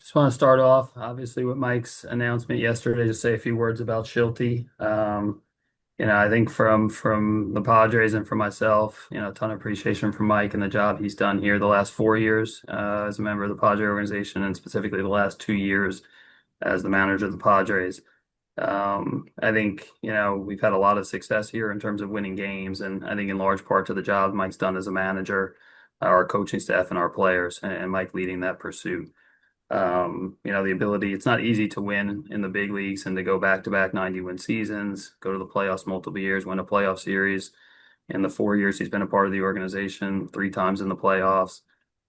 Just want to start off, obviously, with Mike's announcement yesterday. Just say a few words about Shilty. I think from the Padres and for myself, a ton of appreciation for Mike and the job he's done here the last 4 years as a member of the Padre organization, and specifically the last 2 years as the manager of the Padres. I think we've had a lot of success here in terms of winning games, and I think in large part to the job Mike's done as a manager, our coaching staff, and our players, and Mike leading that pursuit. The ability, it's not easy to win in the big leagues and to go back-to-back 90-win seasons, go to the playoffs multiple years, win a playoff series. In the 4 years he's been a part of the organization, three times in the playoffs,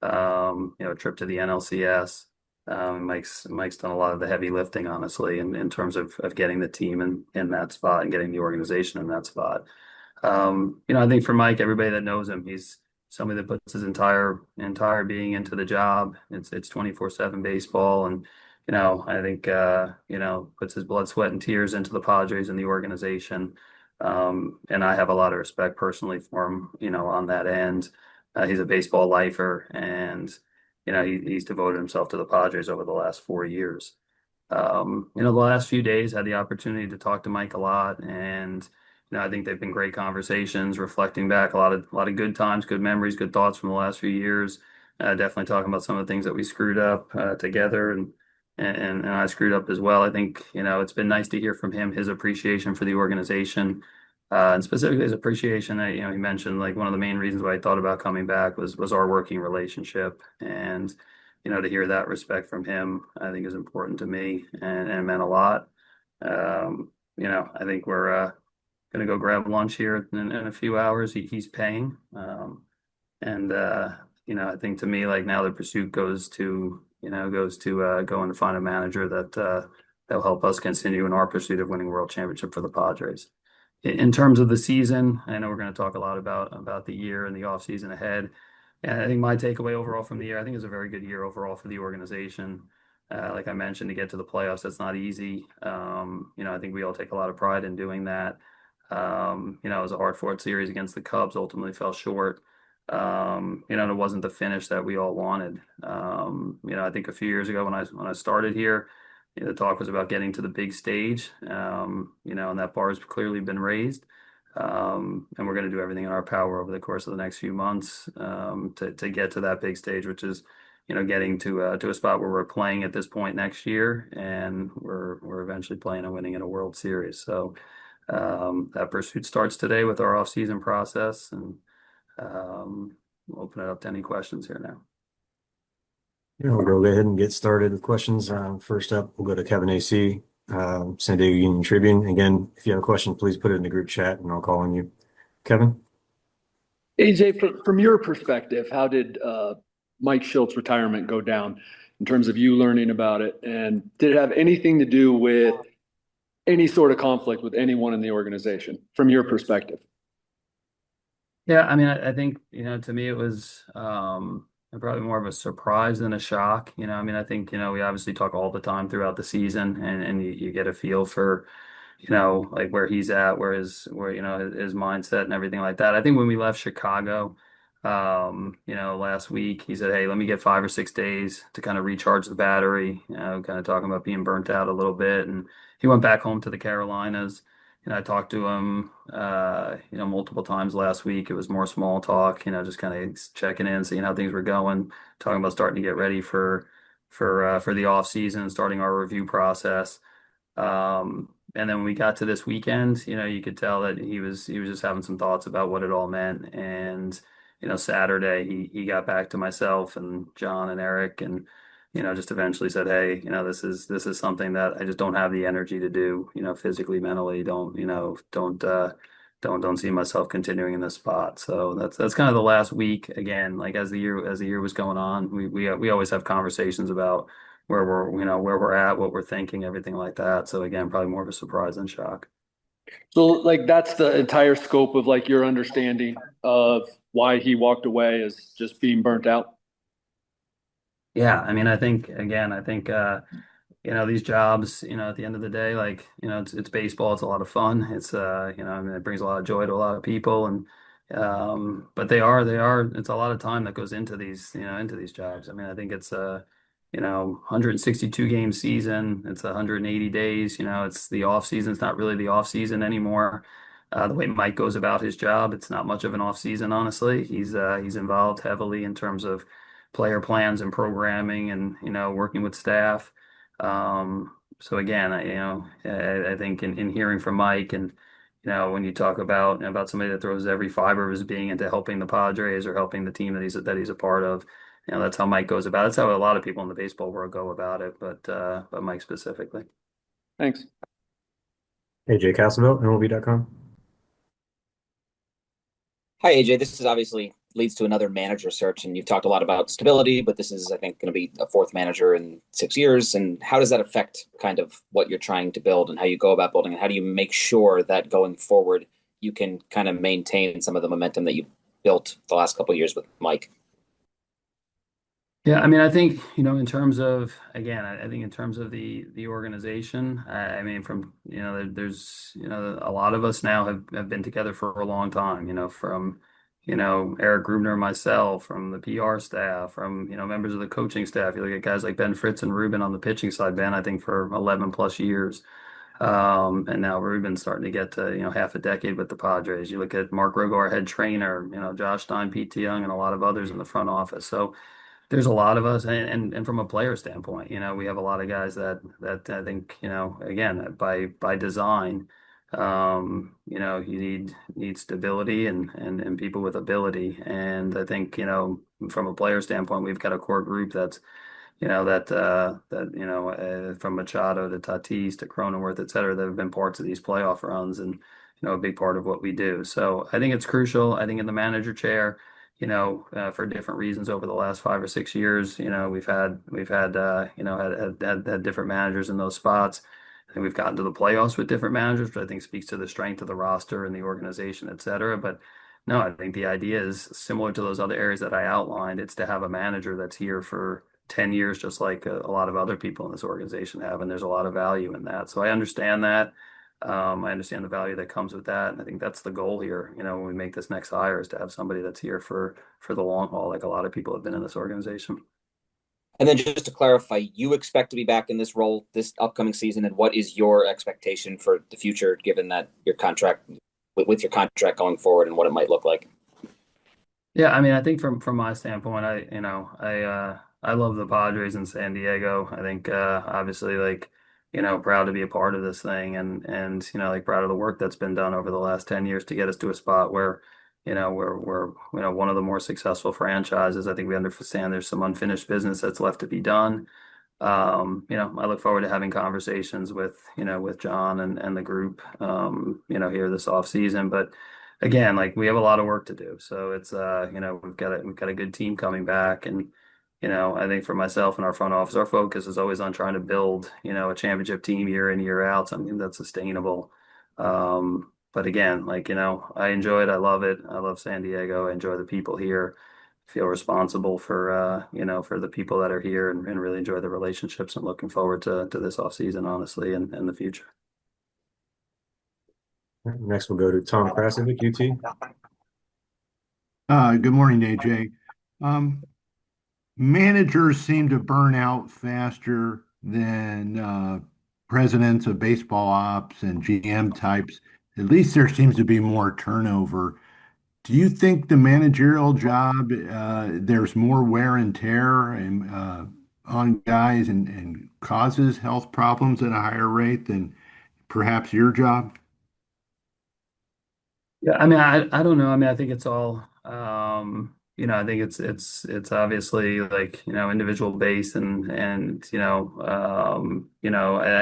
a trip to the NLCS. Mike's done a lot of the heavy lifting, honestly, in terms of getting the team in that spot and getting the organization in that spot. I think for Mike, everybody that knows him, he's somebody that puts his entire being into the job. It's 24/7 baseball, and I think puts his blood, sweat, and tears into the Padres and the organization. And I have a lot of respect personally for him, on that end. He's a baseball lifer, and he's devoted himself to the Padres over the last 4 years. The last few days had the opportunity to talk to Mike a lot, and I think they've been great conversations, reflecting back a lot of good times, good memories, good thoughts from the last few years. Definitely talking about some of the things that we screwed up together, and I screwed up as well. I think it's been nice to hear from him his appreciation for the organization, and specifically his appreciation that he mentioned, like, one of the main reasons why I thought about coming back was our working relationship, and to hear that respect from him, I think is important to me, and meant a lot. I think we're gonna go grab lunch here in a few hours. He's paying, and I think, to me, like, now the pursuit goes to going to find a manager that'll help us continue in our pursuit of winning world championship for the Padres. In terms of the season, I know we're going to talk a lot about the year and the offseason ahead. And I think my takeaway overall from the year, I think, is a very good year overall for the organization. Like I mentioned, to get to the playoffs, that's not easy. I think we all take a lot of pride in doing that. It was a hard-fought series against the Cubs, ultimately fell short. And it wasn't the finish that we all wanted. I think a few years ago when I started here, the talk was about getting to the big stage. And that bar has clearly been raised. And we're going to do everything in our power over the course of the next few months to get to that big stage, which is getting to a spot where we're playing at this point next year, and we're eventually playing and winning in a World Series. So that pursuit starts today with our off-season process, and we'll open it up to any questions here now. Yeah, we'll go ahead and get started with questions. First up, we'll go to Kevin AC, San Diego Union Tribune. Again, if you have a question, please put it in the group chat and I'll call on you. Kevin? AJ, from your perspective, how did Mike Shildt's retirement go down in terms of you learning about it? And did it have anything to do with any sort of conflict with anyone in the organization from your perspective? Yeah, I mean, I think, to me, it was probably more of a surprise than a shock. I mean, I think, we obviously talk all the time throughout the season, and you get a feel for, like, where he's at, his mindset and everything like that. I think when we left Chicago, last week, he said, "Hey, let me get 5 or 6 days to kind of recharge the battery," kind of talking about being burnt out a little bit. And he went back home to the Carolinas. I talked to him, multiple times last week. It was more small talk, just kind of checking in, seeing how things were going, talking about starting to get ready for the off season, starting our review process. And then when we got to this weekend, you could tell that he was just having some thoughts about what it all meant. And Saturday he got back to myself and John and Eric, and just eventually said, "Hey, this is something that I just don't have the energy to do, physically, mentally, don't see myself continuing in this spot." So that's kind of the last week. Again, like, as the year was going on, we always have conversations about where we're at, what we're thinking, everything like that. So again, probably more of a surprise than shock. So, like, that's the entire scope of, like, your understanding of why he walked away, is just being burnt out. Yeah, I mean, these jobs, at the end of the day, like, it's baseball. It's a lot of fun. I mean, it brings a lot of joy to a lot of people, and but it's a lot of time that goes into these jobs. I mean, I think 162 game season. It's 180 days. It's the off season. It's not really the off season anymore. The way Mike goes about his job, it's not much of an off season, honestly. He's involved heavily in terms of player plans and programming and, working with staff. So again, I think in hearing from Mike and, when you talk about somebody that throws every fiber of his being into helping the Padres or helping the team that he's a part of, that's how Mike goes about it. That's how a lot of people in the baseball world go about it, but Mike specifically. Thanks. AJ Caswell, MLB.com. Hi, AJ. This is obviously leads to another manager search, and you've talked a lot about stability, but this is, I think, going to be a fourth manager in 6 years. And how does that affect kind of what you're trying to build and how you go about building? And how do you make sure that going forward, you can kind of maintain some of the momentum that you built the last couple of years with Mike? Yeah, I mean, I think, in terms of, again, I think in terms of the organization, I mean, from, there's, a lot of us now have been together for a long time, from, Eric Grubner and myself, from the PR staff, from, members of the coaching staff. You look at guys like Ben Fritz and Ruben on the pitching side, Ben, I think for 11 plus years. And now Ruben's starting to get to, half a decade with the Padres. You look at Mark Rogo, our head trainer, Josh Stein, Pete Young, and a lot of others in the front office. So, there's a lot of us, and from a player standpoint, we have a lot of guys that I think, again, by design, you need stability and people with ability. And I think, from a player standpoint, we've got a core group that's, from Machado to Tatis to Cronenworth, et cetera, that have been parts of these playoff runs and, a big part of what we do. So I think it's crucial. I think in the manager chair, for different reasons over the last 5 or 6 years, we've had different managers in those spots. I think we've gotten to the playoffs with different managers, which I think speaks to the strength of the roster and the organization, et cetera. But no, I think the idea is similar to those other areas that I outlined. It's to have a manager that's here for 10 years, just like a lot of other people in this organization have. And there's a lot of value in that. So I understand that. I understand the value that comes with that, and I think that's the goal here. When we make this next hire, is to have somebody that's here for the long haul, like a lot of people have been in this organization. And then just to clarify, you expect to be back in this role this upcoming season, and what is your expectation for the future, given that your contract with your contract going forward and what it might look like? Yeah, I mean, I think from my standpoint, I love the Padres in San Diego. I think obviously like proud to be a part of this thing and like proud of the work that's been done over the last 10 years to get us to a spot where we're one of the more successful franchises. I think we understand there's some unfinished business that's left to be done. I look forward to having conversations with John and the group, here this off season. But again, like we have a lot of work to do. So it's, we've got a good team coming back. And, I think for myself and our front office, our focus is always on trying to build, a championship team year in, year out, something that's sustainable. But again, like, I enjoy it. I love it. I love San Diego. I enjoy the people here. Feel responsible for the people that are here and really enjoy the relationships and looking forward to this off season, honestly, and the future. Next, we'll go to Tom Krasovic, UT. Good morning, AJ. Managers seem to burn out faster than presidents of baseball ops and GM types. At least there seems to be more turnover. Do you think the managerial job, there's more wear and tear on guys and causes health problems at a higher rate than perhaps your job? Yeah, I mean, I don't know. I mean, I think it's all, I think it's obviously like, individual based and, I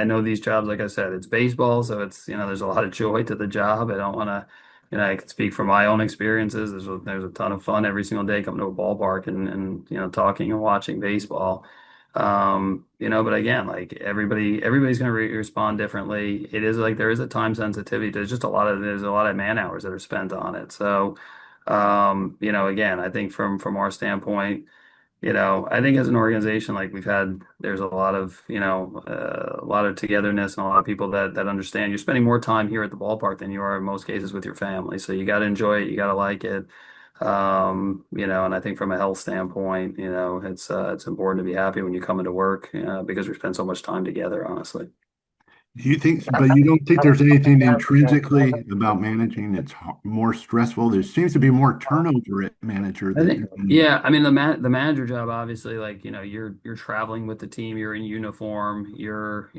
know these jobs, like I said, it's baseball. So it's, there's a lot of joy to the job. I don't want to, I can speak from my own experiences. There's a ton of fun every single day coming to a ballpark and talking and watching baseball. But again, like everybody's going to respond differently. It is like there is a time sensitivity. There's a lot of man hours that are spent on it. So, again, I think from our standpoint, I think as an organization, like there's a lot of togetherness and a lot of people that understand you're spending more time here at the ballpark than you are in most cases with your family. So you got to enjoy it. You got to like it. And I think from a health standpoint, it's important to be happy when you come into work, because we spend so much time together, honestly. Do you think, but you don't think there's anything intrinsically about managing that's more stressful? There seems to be more turnover at manager I think, than yeah, I mean the manager job, obviously, like, you're traveling with the team, you're in uniform, you're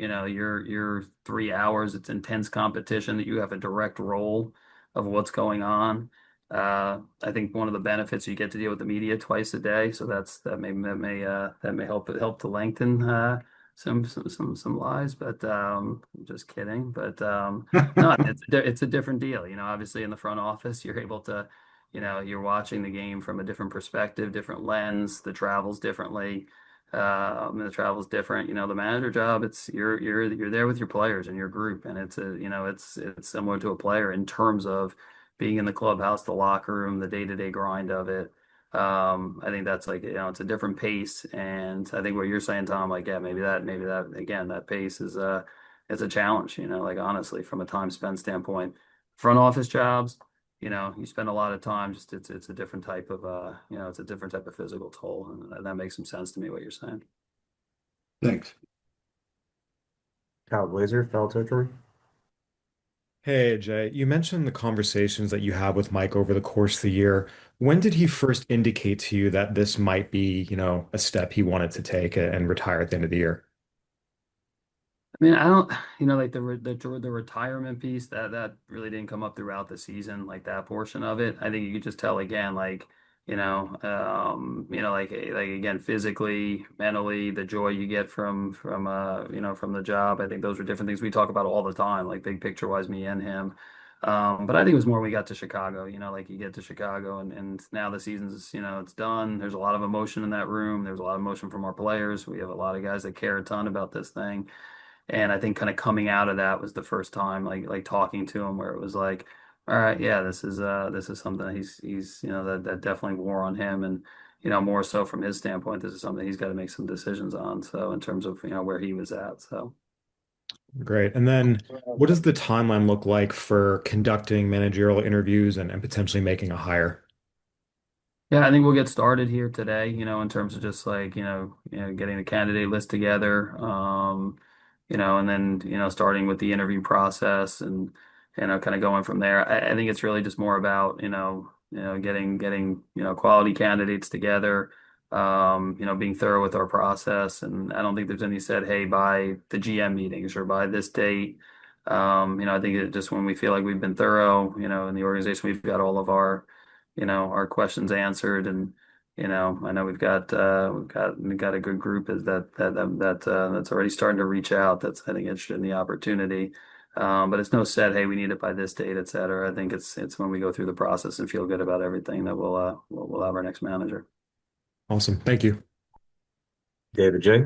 3 hours, it's intense competition that you have a direct role of what's going on. I think one of the benefits, you get to deal with the media twice a day, so that may help to lengthen some lives, but just kidding. But no, it's a different deal. Obviously in the front office, you're able to, you're watching the game from a different perspective, different lens. The travel's differently. The travel's different. The manager job, it's you're there with your players and your group, and it's similar to a player in terms of being in the clubhouse, the locker room, the day-to-day grind of it. I think that's like, it's a different pace, and I think what you're saying, Tom, like, yeah, maybe that again, that pace is a challenge. Like, honestly, from a time spent standpoint, front office jobs, you spend a lot of time, just it's a different type of it's a different type of physical toll, and that makes some sense to me what you're saying. thanks. Kyle Blazer, foul territory. Hey, Jay, you mentioned the conversations that you have with Mike over the course of the year. When did he first indicate to you that this might be, a step he wanted to take and retire at the end of the year? I mean, I don't, like the retirement piece, that really didn't come up throughout the season, like that portion of it. I think you could just tell again, like, like again, physically, mentally, the joy you get from the job. I think those are different things we talk about all the time, like big picture wise, me and him. But I think it was more when we got to Chicago. Like, you get to Chicago, and now the season's, it's done. There's a lot of emotion in that room. There's a lot of emotion from our players. We have a lot of guys that care a ton about this thing. And I think kind of coming out of that was the first time, like talking to him, where it was like, all right, yeah, this is something that he's that definitely wore on him, and more so from his standpoint, this is something he's got to make some decisions on. So in terms of where he was at, so. Great. And then what does the timeline look like for conducting managerial interviews and potentially making a hire? Yeah, I think we'll get started here today, in terms of just like, getting the candidate list together, and then, starting with the interview process, and, kind of going from there. I think it's really just more about, getting, quality candidates together, being thorough with our process. And I don't think there's any said, hey, by the GM meetings or by this date. I think it just, when we feel like we've been thorough, in the organization, we've got all of our questions answered. And I know we've got a good group that's already starting to reach out, that's, I think, interested in the opportunity. But it's no said, hey, we need it by this date, et cetera. I think it's when we go through the process and feel good about everything that we'll have our next manager. Awesome. Thank you. David J.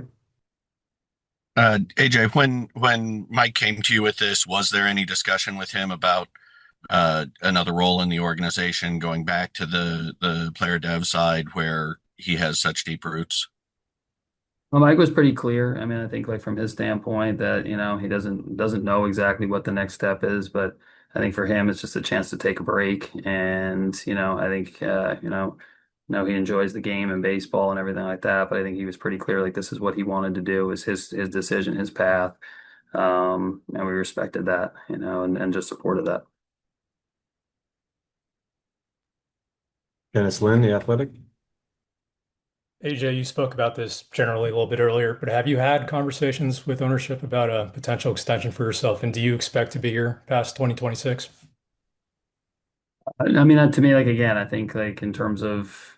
AJ, when Mike came to you with this, was there any discussion with him about another role in the organization, going back to the player dev side where he has such deep roots? Well, Mike was pretty clear. I mean, I think, like, from his standpoint, that he doesn't know exactly what the next step is, but I think for him it's just a chance to take a break. And I think he enjoys the game and baseball and everything like that. But I think he was pretty clear, like, this is what he wanted to do, is his decision, his path. And we respected that, and just supported that. Dennis Lynn, The Athletic. AJ, you spoke about this generally a little bit earlier, but have you had conversations with ownership about a potential extension for yourself? And do you expect to be here past 2026? I mean, to me, like, again, I think, like, in terms of,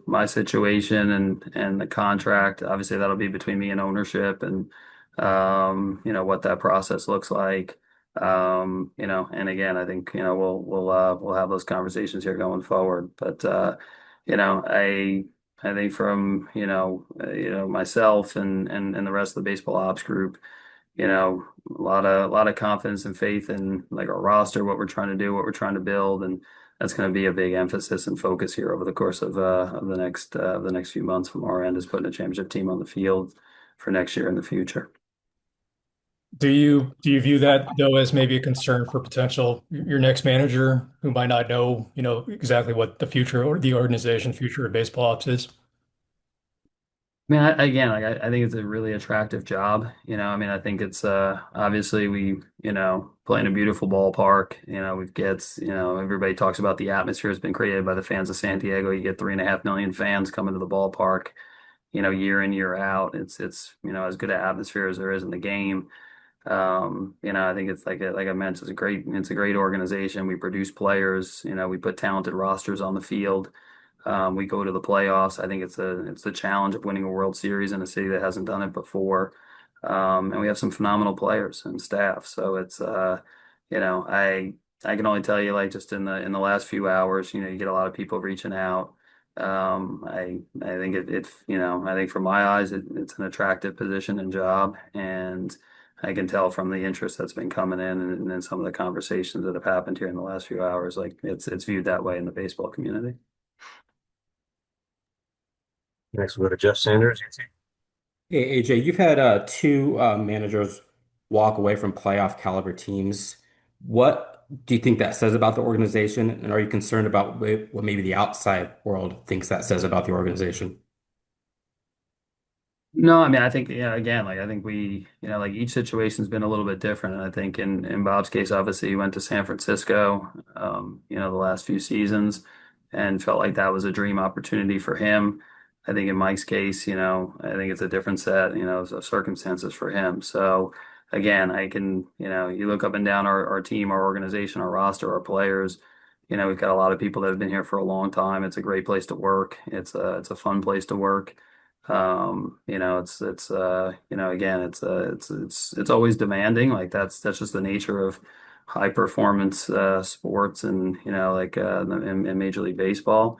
my situation and the contract, obviously that'll be between me and ownership, and what that process looks like. And again, I think, we'll have those conversations here going forward. But I think from, myself and the rest of the baseball ops group, a lot of confidence and faith in, like, our roster, what we're trying to do, what we're trying to build, and that's going to be a big emphasis and focus here over the course of the next few months from our end, is putting a championship team on the field for next year and the future. Do you view that though as maybe a concern for potential your next manager who might not know, exactly what the future or the organization future of baseball ops is? I mean, again, I think it's a really attractive job. I mean, I think it's obviously we, play in a beautiful ballpark. We've gets, everybody talks about the atmosphere has been created by the fans of San Diego. You get 3.5 million fans coming to the ballpark, year in, year out. It's, as good an atmosphere as there is in the game. I think it's like I mentioned, it's a great organization. We produce players, we put talented rosters on the field. We go to the playoffs. I think it's the challenge of winning a World Series in a city that hasn't done it before. And we have some phenomenal players and staff. So it's I can only tell you, like, just in the last few hours, you get a lot of people reaching out. I think I think from my eyes it's an attractive position and job, and I can tell from the interest that's been coming in, and then some of the conversations that have happened here in the last few hours, like it's viewed that way in the baseball community. Next, we'll go to Jeff Sanders. Hey, AJ, you've had two managers walk away from playoff caliber teams. What do you think that says about the organization? And are you concerned about what maybe the outside world thinks that says about the organization? No, I mean, I think, again, like, I think we, like, each situation's been a little bit different. And I think in Bob's case, obviously, he went to San Francisco, the last few seasons and felt like that was a dream opportunity for him. I think in Mike's case, I think it's a different set, of circumstances for him. So, again, you look up and down our team, our organization, our roster, our players. We've got a lot of people that have been here for a long time. It's a great place to work. It's a fun place to work. Again, it's always demanding. Like that's just the nature of high performance sports, and like in Major League Baseball.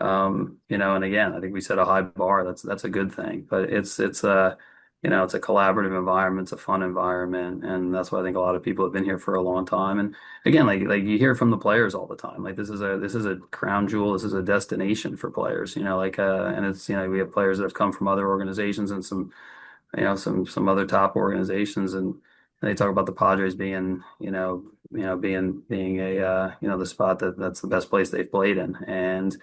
And again, I think we set a high bar. That's a good thing. But it's a collaborative environment, it's a fun environment, and that's why I think a lot of people have been here for a long time. And again, like you hear from the players all the time. Like this is a crown jewel. This is a destination for players. And it's we have players that have come from other organizations and some other top organizations, and they talk about the Padres being being a the spot that's the best place they've played in. And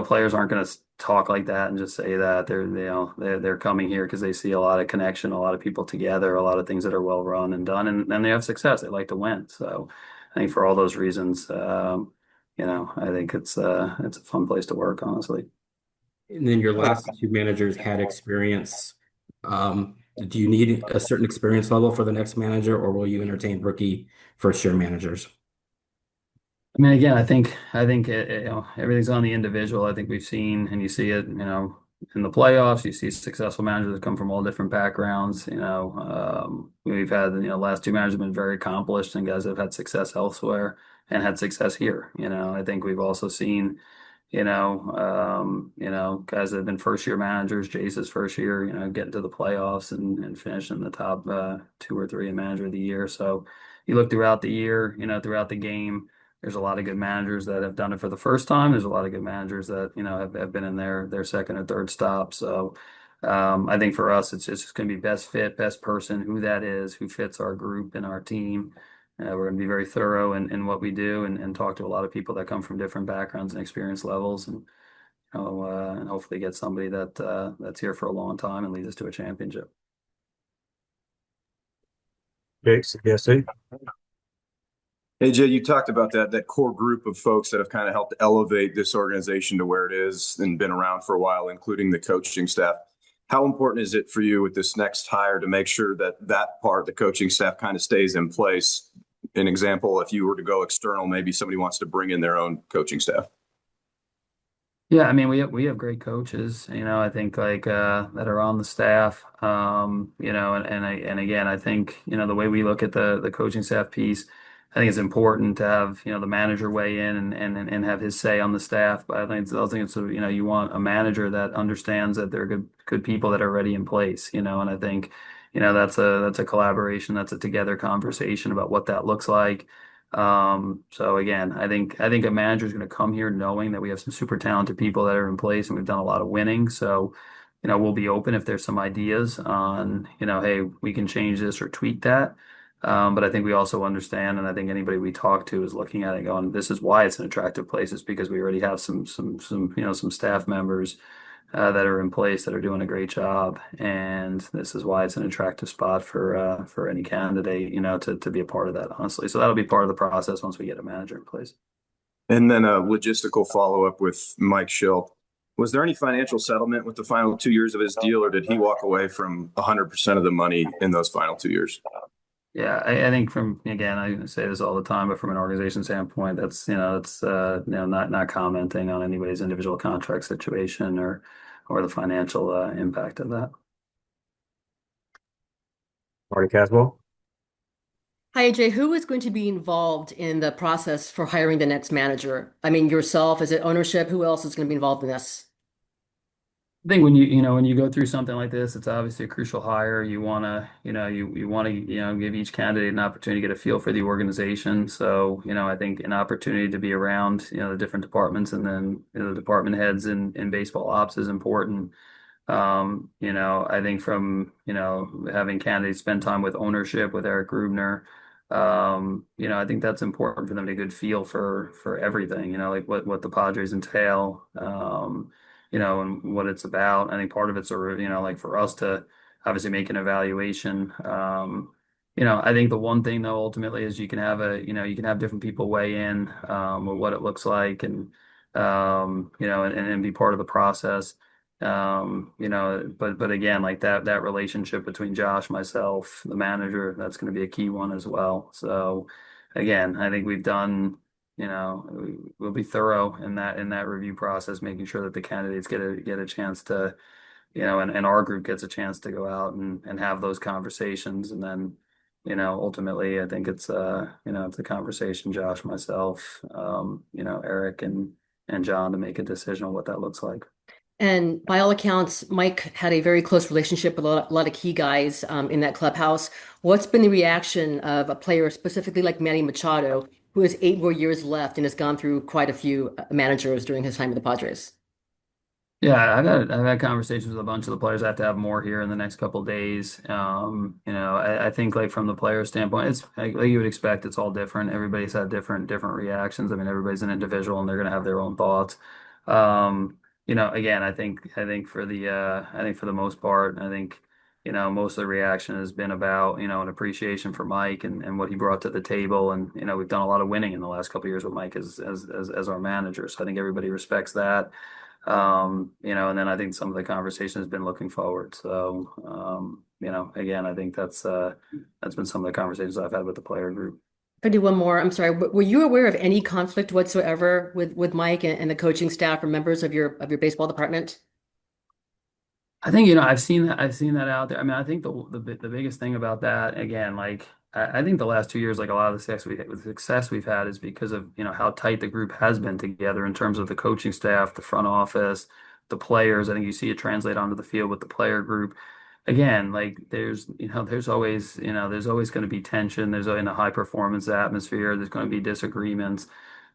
players aren't going to talk like that and just say that they're coming here because they see a lot of connection, a lot of people together, a lot of things that are well run and done, and they have success. They like to win. So I think for all those reasons, I think it's a fun place to work, honestly. And then your last two managers had experience. Do you need a certain experience level for the next manager, or will you entertain rookie first year managers? I mean, again, I think everything's on the individual. I think we've seen, and you see it, in the playoffs. You see successful managers that come from all different backgrounds. We've had last two managers have been very accomplished, and guys that have had success elsewhere and had success here. I think we've also seen guys that have been first year managers. Jace's first year, getting to the playoffs and finishing in the top two or three in manager of the year. So you look throughout the year, throughout the game. There's a lot of good managers that have done it for the first time. There's a lot of good managers that have been in their second or third stop. So I think for us, it's just going to be best fit, best person, who that is, who fits our group and our team. We're going to be very thorough in what we do, and talk to a lot of people that come from different backgrounds and experience levels, and hopefully get somebody that's here for a long time and leads us to a championship. Jake, CBSA. AJ, you talked about that core group of folks that have kind of helped elevate this organization to where it is and been around for a while, including the coaching staff. How important is it for you with this next hire to make sure that part, the coaching staff, kind of stays in place? An example, if you were to go external, maybe somebody wants to bring in their own coaching staff. Yeah, I mean, we have great coaches, I think, like that are on the staff. And again, I think, the way we look at the coaching staff piece, I think it's important to have, the manager weigh in and have his say on the staff. But I think it's, you want a manager that understands that there are good people that are already in place, and I think, that's a collaboration, that's a together conversation about what that looks like. So again, I think a manager is going to come here knowing that we have some super talented people that are in place, and we've done a lot of winning. So we'll be open if there's some ideas on, hey, we can change this or tweak that. But I think we also understand, and I think anybody we talk to is looking at it going, this is why it's an attractive place, is because we already have some staff members that are in place that are doing a great job, and this is why it's an attractive spot for any candidate, to be a part of that, honestly. So that'll be part of the process once we get a manager in place. And then a logistical follow-up with Mike Shildt. Was there any financial settlement with the final 2 years of his deal, or did he walk away from 100% of the money in those final 2 years? Yeah, I think again, I say this all the time, but from an organization standpoint, not commenting on anybody's individual contract situation or the financial impact of that. Marty, Caswell. Hi, AJ. Who is going to be involved in the process for hiring the next manager? I mean, yourself, is it ownership? Who else is going to be involved in this? I think when you go through something like this, it's obviously a crucial hire. You want to, you want to, give each candidate an opportunity to get a feel for the organization. So, I think an opportunity to be around, the different departments and then the department heads in baseball ops is important. I think from, having candidates spend time with ownership with Eric Grubner, I think that's important for them to get a good feel for everything, like what the Padres entail, and what it's about. I think part of it's like for us to obviously make an evaluation. I think the one thing though ultimately is you can have different people weigh in with what it looks like and be part of the process. But again, like that relationship between Josh, myself, the manager, that's going to be a key one as well. So again, I think we'll be thorough in that review process, making sure that the candidates get a chance to, and our group gets a chance to go out and have those conversations. And then, ultimately I think it's a conversation, Josh, myself, Eric and John, to make a decision on what that looks like. And by all accounts, Mike had a very close relationship with a lot of key guys in that clubhouse. What's been the reaction of a player specifically like Manny Machado, who has 8 more years left and has gone through quite a few managers during his time with the Padres? Yeah, I've had conversations with a bunch of the players. I have to have more here in the next couple of days. I think like from the player standpoint, it's like you would expect, it's all different. Everybody's had different reactions. I mean, everybody's an individual and they're gonna have their own thoughts. Again, I think for the most part, I think, most of the reaction has been about, an appreciation for Mike and what he brought to the table. And, we've done a lot of winning in the last couple of years with Mike as our manager. So I think everybody respects that. And then I think some of the conversation has been looking forward. So, again, I think that's been some of the conversations I've had with the player group. If I do one more, I'm sorry. Were you aware of any conflict whatsoever with Mike and the coaching staff or members of your baseball department? I think, I've seen that out there. I mean, I think the biggest thing about that, again, like I think the last 2 years, like a lot of the success we've had is because of, how tight the group has been together in terms of the coaching staff, the front office, the players. I think you see it translate onto the field with the player group. Again, like there's always going to be tension. There's in a high performance atmosphere. There's going to be disagreements.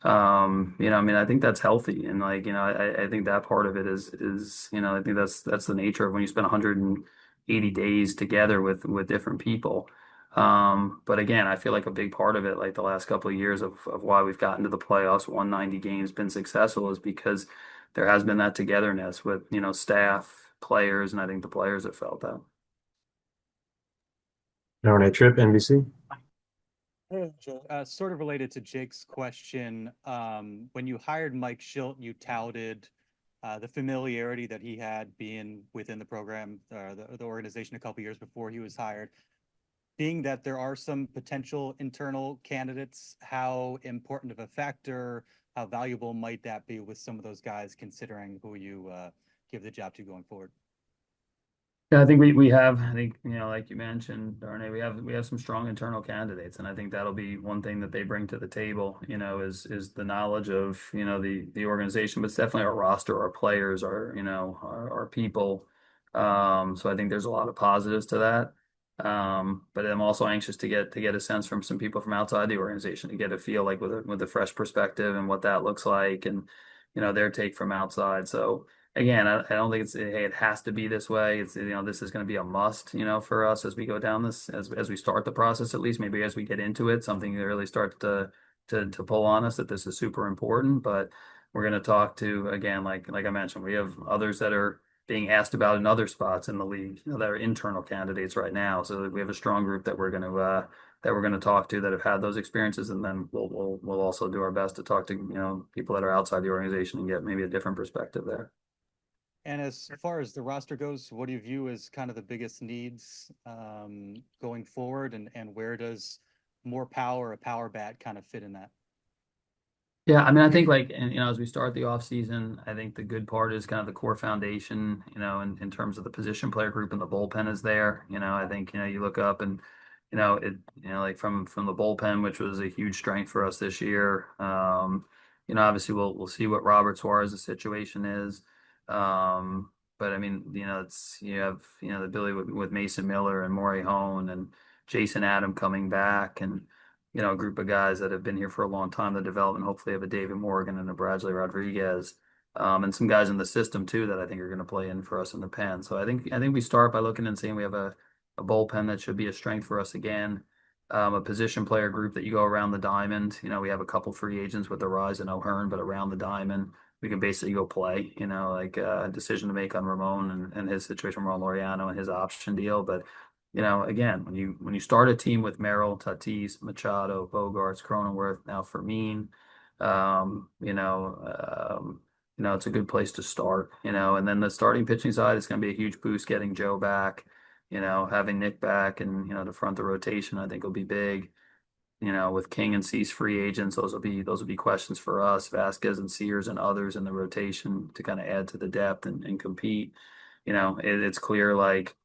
I mean, I think that's healthy, and like, I think that part of it is, I think that's the nature of when you spend 180 days together with different people. But again, I feel like a big part of it, like the last couple of years of why we've gotten to the playoffs, won 90 games, been successful, is because there has been that togetherness with, staff, players, and I think the players have felt that. Now, Trip, NBC. Sort of related to Jake's question, when you hired Mike Shildt, you touted the familiarity that he had being within the program, the organization a couple years before he was hired. Being that there are some potential internal candidates, how important of a factor, how valuable might that be with some of those guys, considering who you give the job to going forward? Yeah, I think we have, I think, like you mentioned, Darnay, we have some strong internal candidates, and I think that'll be one thing that they bring to the table, is the knowledge of, the organization, but it's definitely our roster, our players, our people. So I think there's a lot of positives to that. But I'm also anxious to get a sense from some people from outside the organization, to get a feel like with a fresh perspective and what that looks like, and their take from outside. So again, I don't think it's, hey, it has to be this way. It's, this is going to be a must, for us as we go down this, as we start the process, at least maybe as we get into it, something that really starts to pull on us that this is super important. But we're going to talk to, again, like I mentioned, we have others that are being asked about in other spots in the league, that are internal candidates right now. So we have a strong group that we're going to talk to that have had those experiences, and then we'll also do our best to talk to people that are outside the organization and get maybe a different perspective there. And as far as the roster goes, what do you view as kind of the biggest needs going forward, and where does more power, a power bat, kind of fit in that? Yeah, I mean, I think like, and as we start the off season, I think the good part is kind of the core foundation, in terms of the position player group and the bullpen is there. I think, you look up and, like from the bullpen, which was a huge strength for us this year. Obviously we'll see what Robert Suarez's situation is. But I mean, it's, you have, the ability with Mason Miller and Maury Hone and Jason Adam coming back, and a group of guys that have been here for a long time, the development, hopefully of a David Morgan and a Bradley Rodriguez, and some guys in the system too that I think are going to play in for us in the pen. So I think we start by looking and seeing we have a bullpen that should be a strength for us again. A position player group that you go around the diamond. We have a couple free agents with the rise in O'Hearn, but around the diamond, we can basically go play, like a decision to make on Ramon and his situation, Ramon Laureano and his option deal. But again, when you start a team with Merrill, Tatis, Machado, Bogarts, Cronenworth, now Fermin, it's a good place to start. And then the starting pitching side is going to be a huge boost getting Joe back. Having Nick back and to front the rotation, I think will be big. With King and Cease free agents, those will be questions for us, Vasquez and Sears and others in the rotation to kind of add to the depth and compete. It's clear like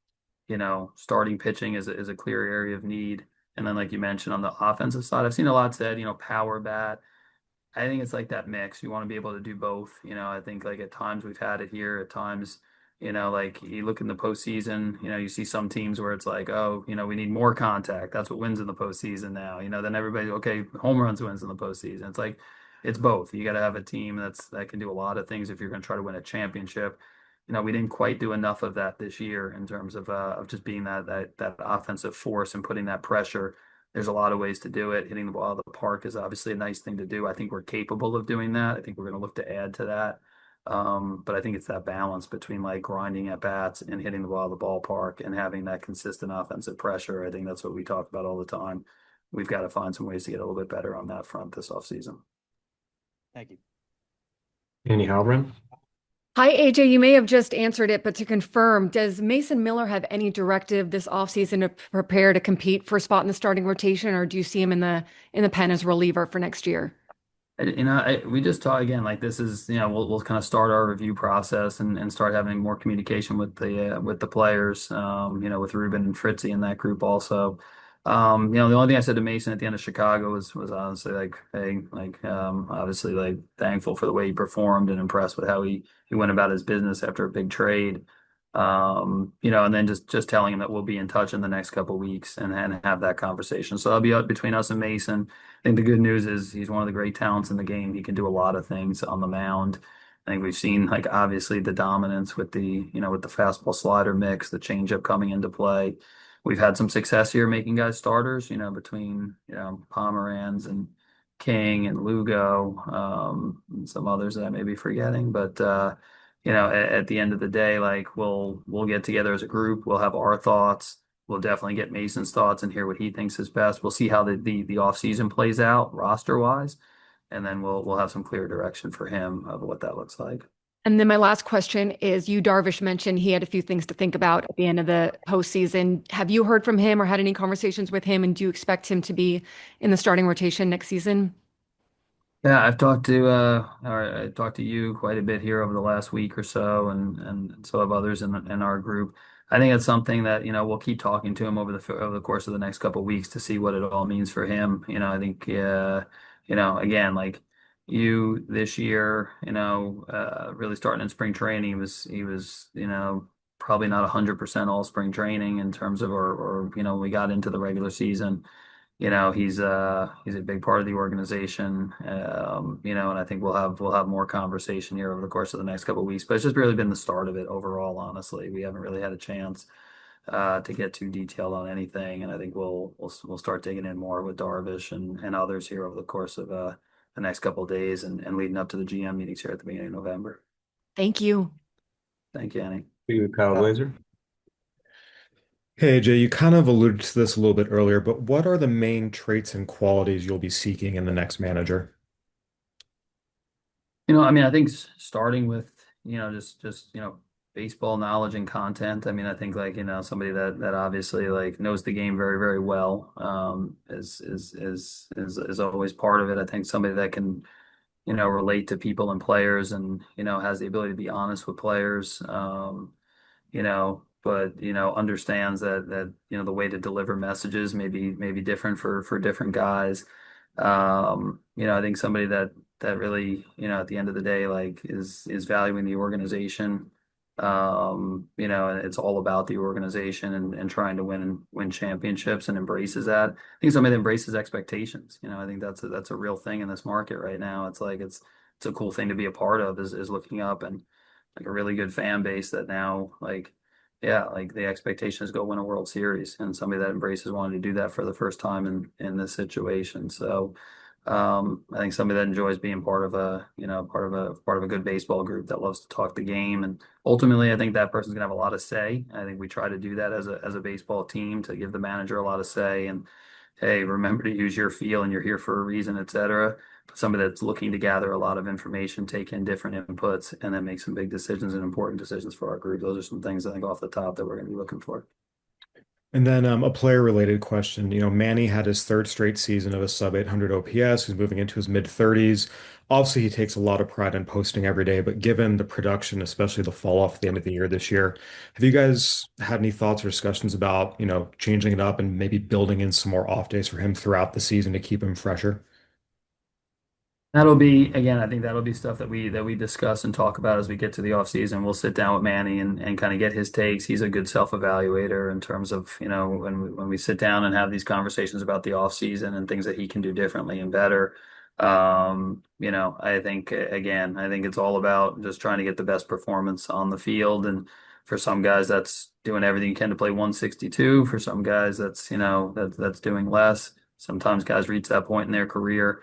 starting pitching is a clear area of need. And then, like you mentioned, on the offensive side, I've seen a lot said, power bat. I think it's like that mix. You want to be able to do both. I think like at times we've had it here, at times, like you look in the postseason, you see some teams where it's like, oh, we need more contact. That's what wins in the postseason now. Then everybody, okay, home runs wins in the postseason. It's like it's both. You got to have a team that can do a lot of things if you're going to try to win a championship. We didn't quite do enough of that this year in terms of just being that offensive force and putting that pressure. There's a lot of ways to do it. Hitting the ball out of the park is obviously a nice thing to do. I think we're capable of doing that. I think we're going to look to add to that. But I think it's that balance between like grinding at bats and hitting the ball out of the ballpark and having that consistent offensive pressure. I think that's what we talk about all the time. We've got to find some ways to get a little bit better on that front this offseason. Thank you. Andy Halloran. Hi, AJ. You may have just answered it, but to confirm, does Mason Miller have any directive this offseason to prepare to compete for a spot in the starting rotation, or do you see him in the pen as reliever for next year? We just talk again, like this is, we'll kind of start our review process and start having more communication with the players, with Ruben and Fritzy in that group also. The only thing I said to Mason at the end of Chicago was honestly like, hey, like, obviously like thankful for the way he performed and impressed with how he went about his business after a big trade. And then just telling him that we'll be in touch in the next couple of weeks and have that conversation. So that'll be up between us and Mason. I think the good news is he's one of the great talents in the game. He can do a lot of things on the mound. I think we've seen like obviously the dominance with the fastball slider mix, the changeup coming into play. We've had some success here making guys starters, between Pomeranz and King and Lugo, and some others that I may be forgetting. But at the end of the day, like we'll get together as a group. We'll have our thoughts. We'll definitely get Mason's thoughts and hear what he thinks is best. We'll see how the off season plays out roster wise, and then we'll have some clear direction for him of what that looks like. And then my last question is, Darvish mentioned he had a few things to think about at the end of the postseason. Have you heard from him or had any conversations with him? And do you expect him to be in the starting rotation next season? Yeah, I talked to you quite a bit here over the last week or so, and so have others in our group. I think it's something that we'll keep talking to him over the course of the next couple of weeks to see what it all means for him. I think again like you this year, really starting in spring training, he was probably not 100% all spring training in terms of or we got into the regular season. he's a big part of the organization. And I think we'll have more conversation here over the course of the next couple of weeks. But it's just really been the start of it overall, honestly. We haven't really had a chance to get too detailed on anything, and I think we'll start digging in more with Darvish and others here over the course of the next couple of days and leading up to the GM meetings here at the beginning of November. Thank you. Thank you, Annie. Thank you, Kyle Glazer. Hey, AJ, you kind of alluded to this a little bit earlier, but what are the main traits and qualities you'll be seeking in the next manager? I mean, I think starting with, just, baseball knowledge and content. I mean, I think like, somebody that obviously like knows the game very, very well, is always part of it. I think somebody that can, relate to people and players and, has the ability to be honest with players. But understands that the way to deliver messages may be different for different guys. I think somebody that really, at the end of the day, like is valuing the organization. And it's all about the organization and trying to win championships and embraces that. I think somebody that embraces expectations. I think that's a real thing in this market right now. It's like it's a cool thing to be a part of is looking up and like a really good fan base that now like yeah, like the expectation is go win a World Series, and somebody that embraces wanting to do that for the first time in this situation. So, I think somebody that enjoys being part of a good baseball group that loves to talk the game, and ultimately, I think that person's gonna have a lot of say. I think we try to do that as a baseball team to give the manager a lot of say, and hey, remember to use your feel, and you're here for a reason, etc. But somebody that's looking to gather a lot of information, take in different inputs, and then make some big decisions and important decisions for our group. Those are some things I think off the top that we're going to be looking for. And then a player-related question. Manny had his third straight season of a sub 800 OPS. He's moving into his mid 30s. Obviously, he takes a lot of pride in posting every day, but given the production, especially the fall off at the end of the year this year, have you guys had any thoughts or discussions about, changing it up and maybe building in some more off days for him throughout the season to keep him fresher? That'll be again, I think that'll be stuff that we discuss and talk about as we get to the off season. We'll sit down with Manny and kind of get his takes. He's a good self-evaluator in terms of, when we sit down and have these conversations about the off season and things that he can do differently and better. I think again, I think it's all about just trying to get the best performance on the field. And for some guys, that's doing everything you can to play 162. For some guys, that's doing less. Sometimes guys reach that point in their career.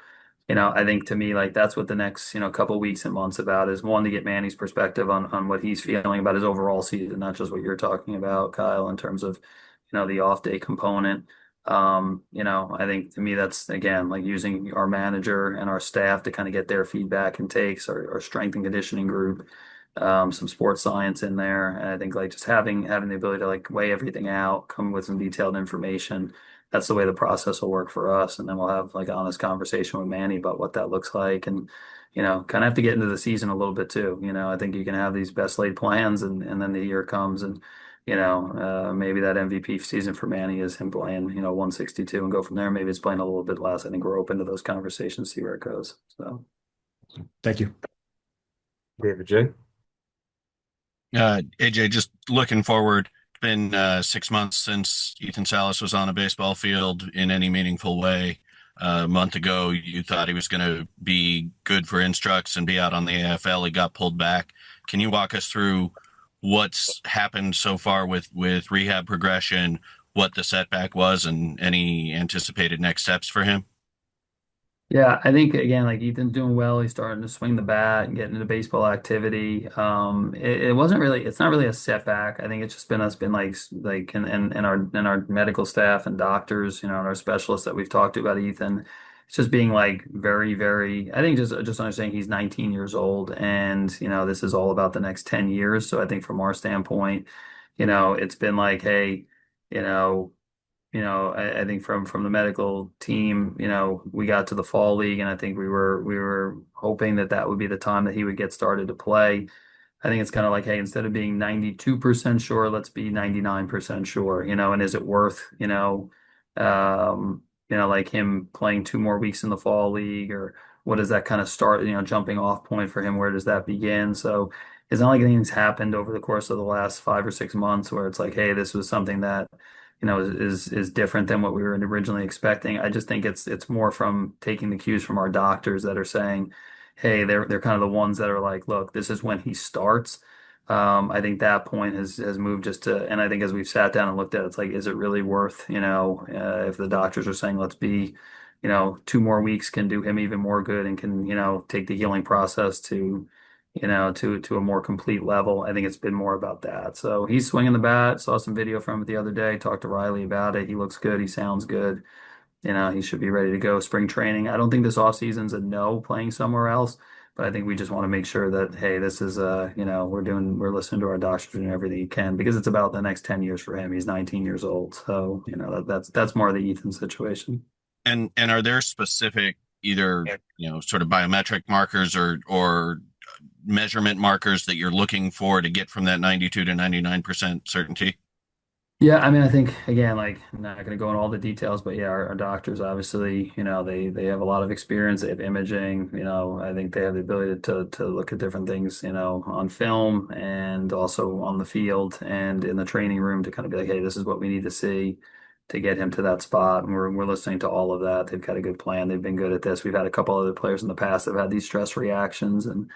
I think to me, like that's what the next, couple weeks and months about is one to get Manny's perspective on what he's feeling about his overall season, not just what you're talking about, Kyle, in terms of, the off day component. I think to me that's again like using our manager and our staff to kind of get their feedback and takes, our strength and conditioning group, some sports science in there. And I think like just having the ability to like weigh everything out, come with some detailed information. That's the way the process will work for us. And then we'll have like honest conversation with Manny about what that looks like. And, kind of have to get into the season a little bit too. I think you can have these best laid plans and then the year comes and, maybe that MVP season for Manny is him playing, 162 and go from there. Maybe it's playing a little bit less. I think we're open to those conversations, see where it goes. So Thank you. David J. AJ, just looking forward. It's been 6 months since Ethan Salas was on a baseball field in any meaningful way. A month ago, you thought he was going to be good for instructs and be out on the AFL. He got pulled back. Can you walk us through what's happened so far with rehab progression, what the setback was, and any anticipated next steps for him? yeah, I think again, like Ethan's doing well. He's starting to swing the bat and getting into baseball activity. It's not really a setback. I think it's just been us been like and our medical staff and doctors, and our specialists that we've talked to about Ethan. It's just being like very, very, I think just understanding he's 19 years old and, this is all about the next 10 years. So I think from our standpoint, it's been like, hey, you know, I think from the medical team, we got to the fall league, and I think we were hoping that would be the time that he would get started to play. I think it's kind of like, hey, instead of being 92% sure, let's be 99% sure, and is it worth, like him playing 2 more weeks in the fall league, or what does that kind of start, jumping off point for him? Where does that begin? So it's not like anything's happened over the course of the last 5 or 6 months where it's like, hey, this was something that is different than what we were originally expecting. I just think it's more from taking the cues from our doctors that are saying, hey, they're kind of the ones that are like, look, this is when he starts. I think that point has moved just to, and I think as we've sat down and looked at it, it's like, is it really worth, if the doctors are saying, let's be, 2 more weeks can do him even more good and can, take the healing process to, to a more complete level. I think it's been more about that. So he's swinging the bat. Saw some video from it the other day. Talked to Riley about it. He looks good. He sounds good. He should be ready to go spring training. I don't think this offseason's a no playing somewhere else, but I think we just want to make sure that, hey, this is we're listening to our doctors doing everything he can because it's about the next 10 years for him. He's 19 years old. So, that's more the Ethan situation. And are there specific either, sort of biometric markers or measurement markers that you're looking for to get from that 92 to 99% certainty? Yeah, I mean, I think again, like I'm not going to go into all the details, but yeah, our doctors obviously, they have a lot of experience. They have imaging, I think they have the ability to look at different things, on film and also on the field and in the training room to kind of be like, hey, this is what we need to see to get him to that spot. And we're listening to all of that. They've got a good plan. They've been good at this. We've had a couple other players in the past that have had these stress reactions and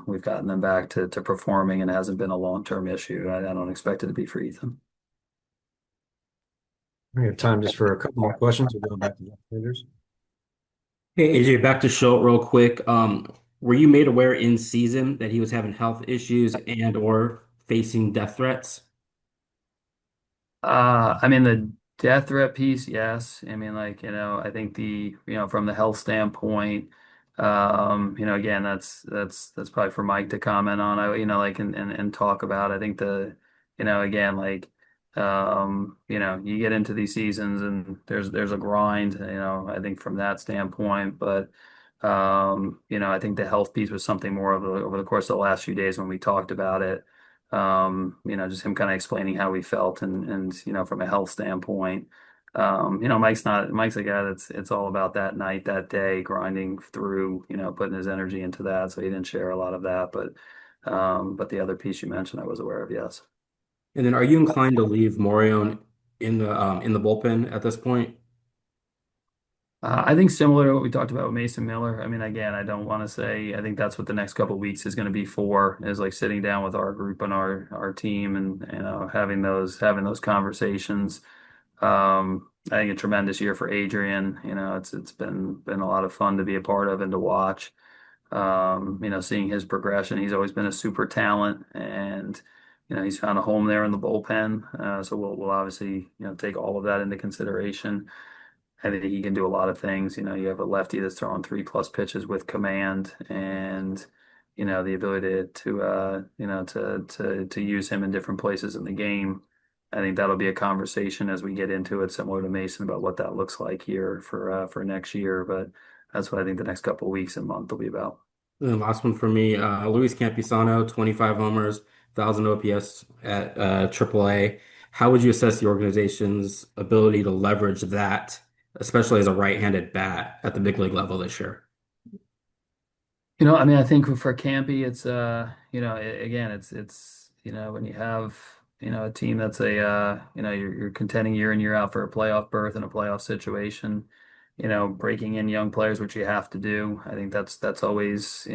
we've gotten them back to performing and it hasn't been a long-term issue. I don't expect it to be for Ethan. We have time just for a couple more questions. We'll go back to the offenders. Hey, AJ, back to Schultz real quick. Were you made aware in season that he was having health issues and or facing death threats? I mean the death threat piece, yes. I mean, like, I think from the health standpoint, again, that's probably for Mike to comment on. Like and talk about. I think again, like, you get into these seasons and there's a grind, I think from that standpoint, but I think the health piece was something more over the course of the last few days when we talked about it. Just him kind of explaining how he felt and from a health standpoint. Mike's a guy it's all about that night, that day, grinding through, putting his energy into that. So he didn't share a lot of that, but the other piece you mentioned, I was aware of, yes. And then are you inclined to leave Morion in the bullpen at this point? I think similar to what we talked about with Mason Miller. I mean, again, I don't want to say, I think that's what the next couple of weeks is going to be for, is like sitting down with our group and our team and, having those conversations. I think a tremendous year for Adrian. It's been a lot of fun to be a part of and to watch. Seeing his progression. He's always been a super talent and, he's found a home there in the bullpen. So we'll obviously, take all of that into consideration. I think he can do a lot of things. You have a lefty that's throwing 3+ pitches with command and, the ability to use him in different places in the game. I think that'll be a conversation as we get into it, similar to Mason, about what that looks like here for next year. But that's what I think the next couple of weeks and month will be about. And then last one for me, Luis Campusano, 25 homers, 1,000 OPS at AAA. How would you assess the organization's ability to leverage that, especially as a right-handed bat at the big league level this year? I mean, I think for Campy, it's again, it's when you have a team that's you're contending year in year out for a playoff berth in a playoff situation, breaking in young players, which you have to do. I think that's always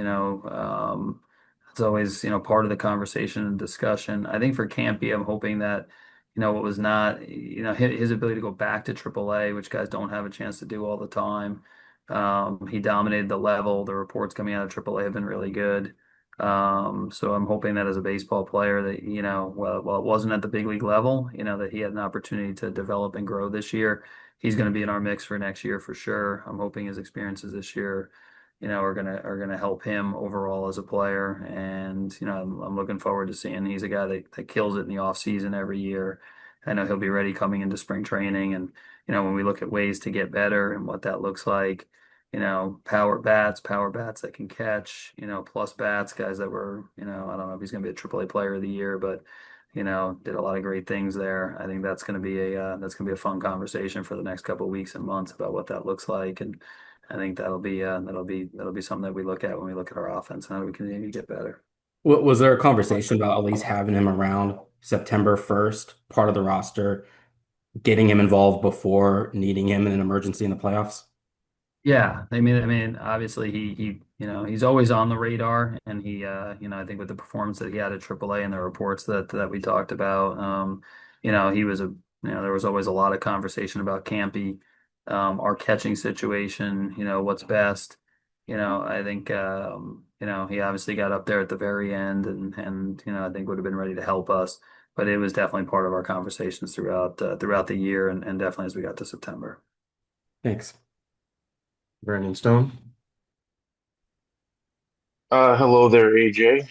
part of the conversation and discussion. I think for Campy, I'm hoping that what was not his ability to go back to AAA, which guys don't have a chance to do all the time. He dominated the level. The reports coming out of AAA have been really good. So I'm hoping that as a baseball player that, while it wasn't at the big league level, that he had an opportunity to develop and grow this year. He's going to be in our mix for next year for sure. I'm hoping his experiences this year, are gonna help him overall as a player. And, I'm looking forward to seeing he's a guy that kills it in the off season every year. I know he'll be ready coming into spring training. And, when we look at ways to get better and what that looks like, power bats that can catch, plus bats, guys that were, I don't know if he's going to be a AAA player of the year, but, did a lot of great things there. I think that's going to be a fun conversation for the next couple of weeks and months about what that looks like. And I think that'll be something that we look at when we look at our offense and how we continue to get better. Was there a conversation about at least having him around September 1st, part of the roster, getting him involved before needing him in an emergency in the playoffs? Yeah, obviously he's always on the radar, and I think with the performance that he had at AAA and the reports that we talked about, he was there was always a lot of conversation about Campy, our catching situation, what's best. I think he obviously got up there at the very end, and I think would have been ready to help us, but it was definitely part of our conversations throughout the year, and definitely as we got to September. Thanks. Brandon Stone. Hello there, AJ.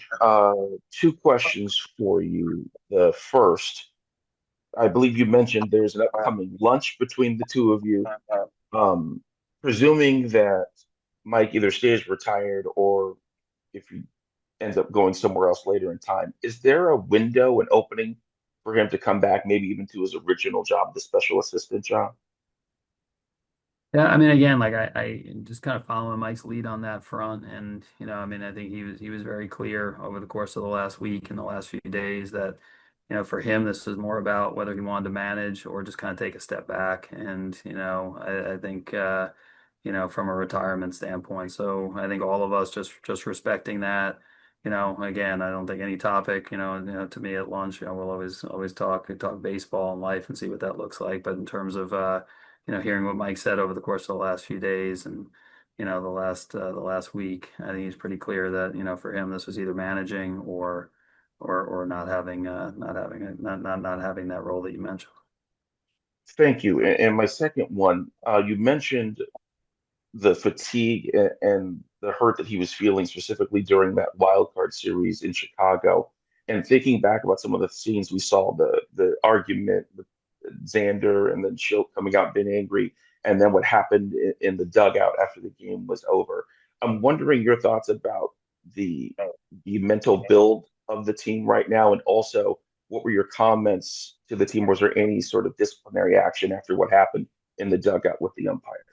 Two questions for you. The first, I believe you mentioned there's an upcoming lunch between the two of you. Um, Presuming that Mike either stays retired or if he ends up going somewhere else later in time, is there a window, an opening for him to come back, maybe even to his original job, the special assistant job? Yeah, again, like I just kind of following Mike's lead on that front, and I think he was very clear over the course of the last week and the last few days that, for him, this was more about whether he wanted to manage or just kind of take a step back, and I think from a retirement standpoint. So I think all of us just respecting that. Again, I don't think any topic, to me at lunch, we'll always talk baseball and life and see what that looks like. But in terms of hearing what Mike said over the course of the last few days and the last week, I think he's pretty clear that for him this was either managing or not having that role that you mentioned. Thank you. And my second one, you mentioned the fatigue and the hurt that he was feeling specifically during that wild card series in Chicago. And thinking back about some of the scenes we saw, the argument with Xander and then Shildt coming out being angry, and then what happened in the dugout after the game was over. I'm wondering your thoughts about the mental build of the team right now, and also what were your comments to the team? Was there any sort of disciplinary action after what happened in the dugout with the umpire?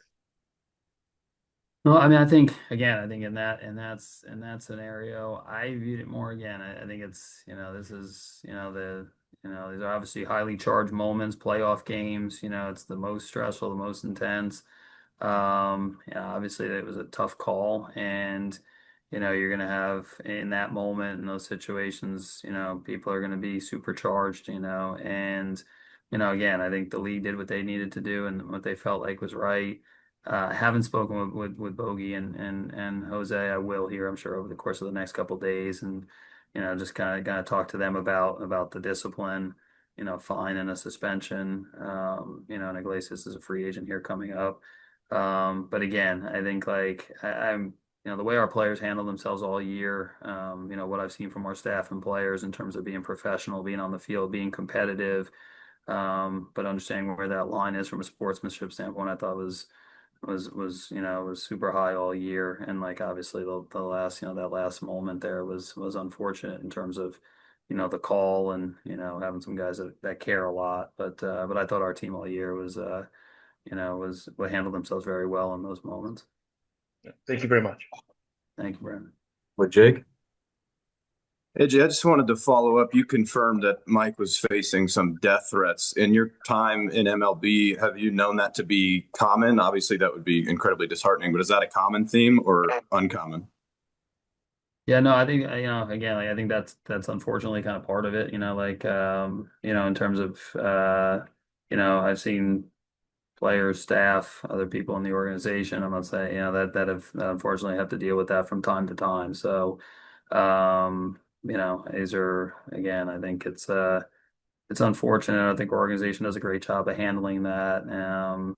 Well, I think in that scenario, I viewed it more again. I think it's this is these are obviously highly charged moments, playoff games. It's the most stressful, the most intense. Obviously it was a tough call, and you're gonna have in that moment in those situations, people are gonna be supercharged, and again, I think the league did what they needed to do and what they felt like was right. I haven't spoken with Bogey and Jose. I will here, I'm sure, over the course of the next couple of days, and just kind of talk to them about the discipline, fine and a suspension. And Iglesias is a free agent here coming up. But again, I think like I'm the way our players handle themselves all year, what I've seen from our staff and players in terms of being professional, being on the field, being competitive, but understanding where that line is from a sportsmanship standpoint, I thought was super high all year. And like obviously the last that last moment there was unfortunate in terms of the call and having some guys that care a lot. But I thought our team all year was what handled themselves very well in those moments. Thank you very much. Thank you, Brandon. With Jake. AJ, I just wanted to follow up. You confirmed that Mike was facing some death threats. In your time in MLB, have you known that to be common? Obviously, that would be incredibly disheartening, but is that a common theme or uncommon? Yeah, no, I think again, like I think that's unfortunately kind of part of it. In terms of I've seen players, staff, other people in the organization. I'm not saying that unfortunately have to deal with that from time to time. So, these are again, I think it's unfortunate. I think our organization does a great job of handling that, and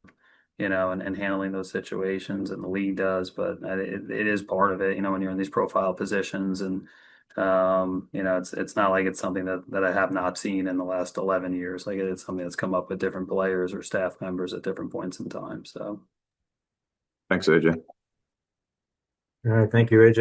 handling those situations, and the league does. But it is part of it, when you're in these profile positions, and it's not like it's something that I have not seen in the last 11 years. Like it's something that's come up with different players or staff members at different points in time. So, Thanks, AJ. All right, thank you, AJ.